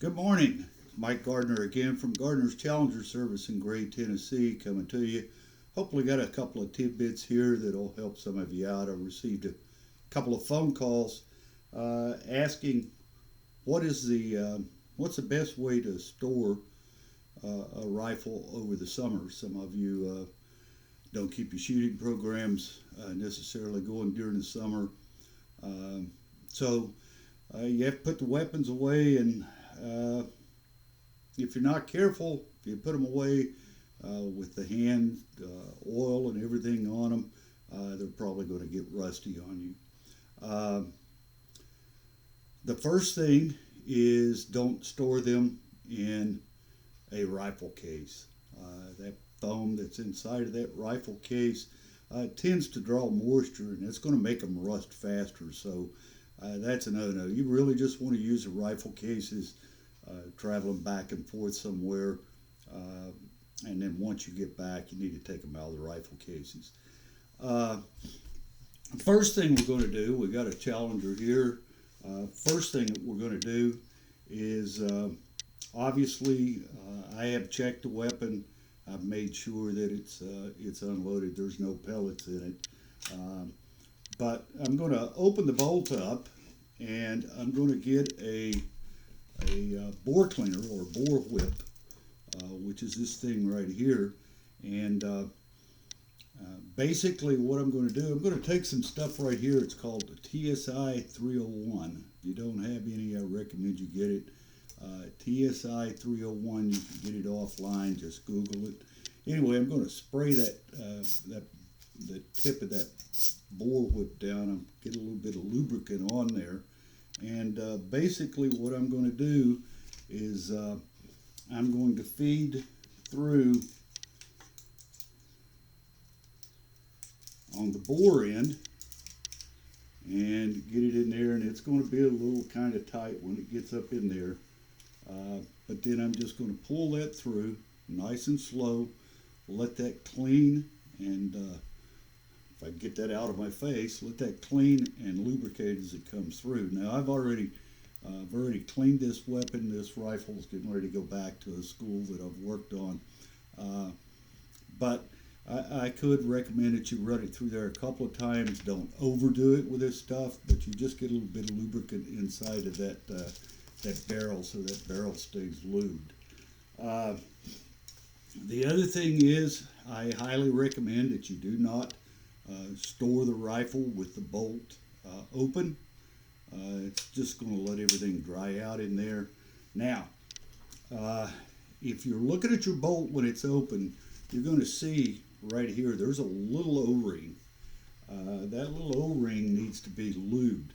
Good morning. Mike Gardner again from Gardner's Challenger Service in Gray, Tennessee, coming to you. Hopefully, got a couple of tidbits here that'll help some of you out. I received a couple of phone calls asking what's the best way to store a rifle over the summer. Some of you don't keep your shooting programs necessarily going during the summer, so you have to put the weapons away, and if you're not careful, if you put them away with the hand oil and everything on them, they're probably going to get rusty on you. The first thing is don't store them in a rifle case. That foam that's inside of that rifle case tends to draw moisture, and it's going to make them rust faster. So that's a no-no. You really just want to use the rifle cases traveling back and forth somewhere, and then once you get back, you need to take them out of the rifle cases. First thing we're going to do, we got a Challenger here. First thing that we're going to do is obviously I have checked the weapon. I've made sure that it's unloaded. There's no pellets in it. But I'm going to open the bolt up, and I'm going to get a bore cleaner or bore whip, which is this thing right here. And basically what I'm going to do, I'm going to take some stuff right here. It's called the TSI 301. If you don't have any, I recommend you get it. TSI 301, you can get it offline, just Google it. Anyway, I'm going to spray the tip of that bore whip down and get a little bit of lubricant on there. And basically what I'm going to do is I'm going to feed through on the bore end and get it in there, and it's going to be a little kind of tight when it gets up in there. But then I'm just going to pull that through nice and slow, let that clean, and if I get that out of my face, let that clean and lubricate as it comes through. Now I've already cleaned this weapon. This rifle is getting ready to go back to a school that I've worked on. But I could recommend that you run it through there a couple of times. Don't overdo it with this stuff, but you just get a little bit of lubricant inside of that barrel so that barrel stays lubed. The other thing is, I highly recommend that you do not store the rifle with the bolt open. It's just going to let everything dry out in there. Now, if you're looking at your bolt when it's open, you're going to see right here there's a little O-ring. That little O-ring needs to be lubed.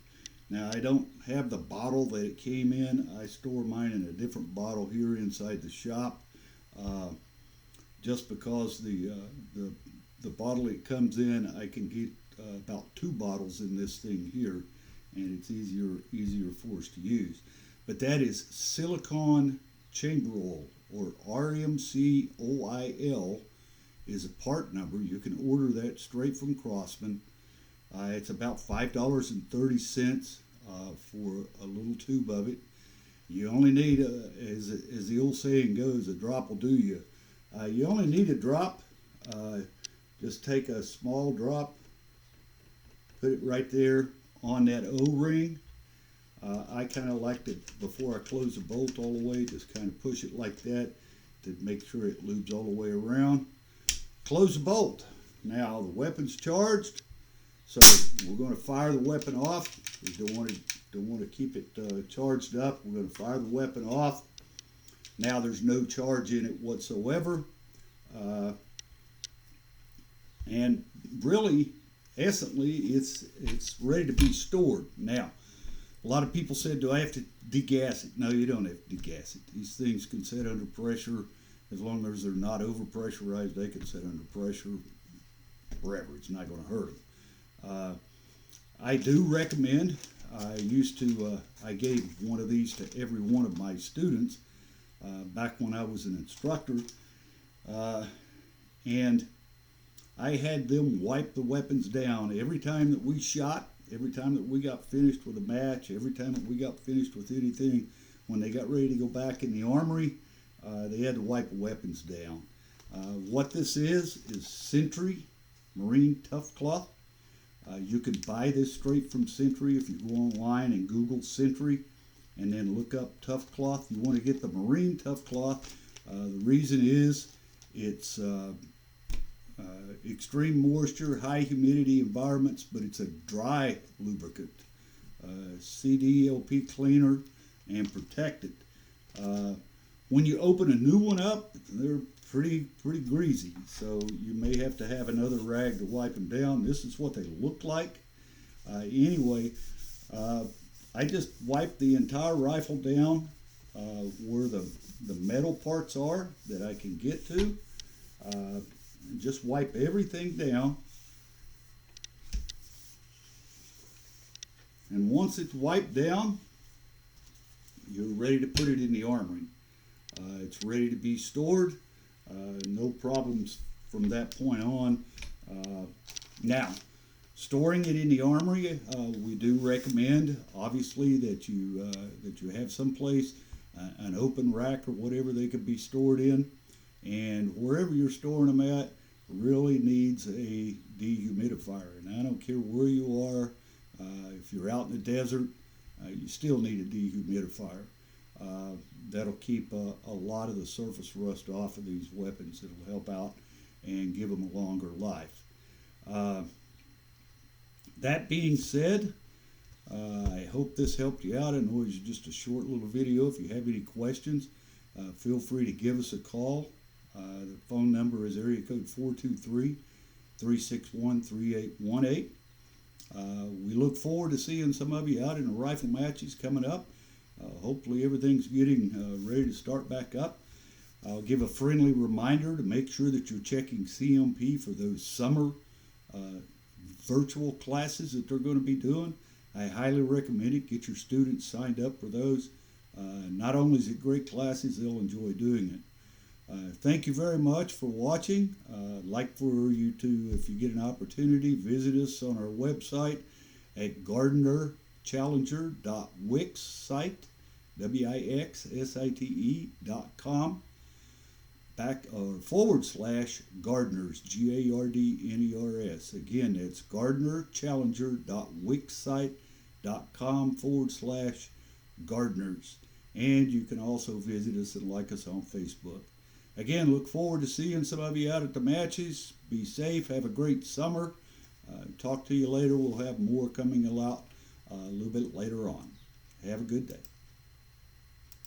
Now, I don't have the bottle that it came in. I store mine in a different bottle here inside the shop, just because the bottle it comes in, I can get about 2 bottles in this thing here, and it's easier for us to use. But that is silicone chamber oil, or RMCOIL is a part number. You can order that straight from Crosman. It's about $5.30 for a little tube of it. You only need, as the old saying goes, a drop will do you. You only need a drop. Just take a small drop, put it right there on that O-ring. I kind of like to, before I close the bolt all the way, just kind of push it like that to make sure it lubes all the way around. Close the bolt. Now the weapon's charged, so we're going to fire the weapon off. We don't want to keep it charged up. We're going to fire the weapon off. Now there's no charge in it whatsoever. And really, essentially, it's ready to be stored. Now, a lot of people said, do I have to degas it? No, you don't have to degas it. These things can sit under pressure. As long as they're not over-pressurized, they can sit under pressure forever. It's not going to hurt them. I do recommend, I gave one of these to every one of my students back when I was an instructor. And I had them wipe the weapons down every time that we shot, every time that we got finished with a match, every time that we got finished with anything. when they got ready to go back in the armory, they had to wipe weapons down. What this is Sentry Marine Tough Cloth. You can buy this straight from Sentry if you go online and Google Sentry and then look up Tough Cloth. You want to get the Marine Tough Cloth. The reason is it's extreme moisture, high humidity environments, but it's a dry lubricant. CDLP cleaner and protected. When you open a new one up, they're pretty greasy, so you may have to have another rag to wipe them down. This is what they look like. Anyway, I just wiped the entire rifle down where the metal parts are that I can get to. Just wipe everything down. And once it's wiped down, you're ready to put it in the armory. It's ready to be stored. No problems from that point on. Now, storing it in the armory, we do recommend, obviously, that you have someplace, an open rack or whatever they could be stored in. And wherever you're storing them at really needs a dehumidifier. And I don't care where you are. If you're out in the desert, you still need a dehumidifier. That'll keep a lot of the surface rust off of these weapons. It'll help out and give them a longer life. That being said, I hope this helped you out. I know it's just a short little video. If you have any questions, feel free to give us a call. The phone number is area code 423-361-3818. We look forward to seeing some of you out in the rifle matches coming up. Hopefully everything's getting ready to start back up. I'll give a friendly reminder to make sure that you're checking CMP for those summer virtual classes that they're going to be doing. I highly recommend it. Get your students signed up for those. Not only is it great classes, they'll enjoy doing it. Thank you very much for watching. I'd like for you to, if you get an opportunity, visit us on our website at gardnerchallenger.wixsite, WIXSITE.com /Gardners, GARDNERS. Again, it's gardnerchallenger.wixsite.com /Gardners. And you can also visit us and like us on Facebook. Again, look forward to seeing some of you out at the matches. Be safe. Have a great summer. Talk to you later. We'll have more coming out a little bit later on. Have a good day.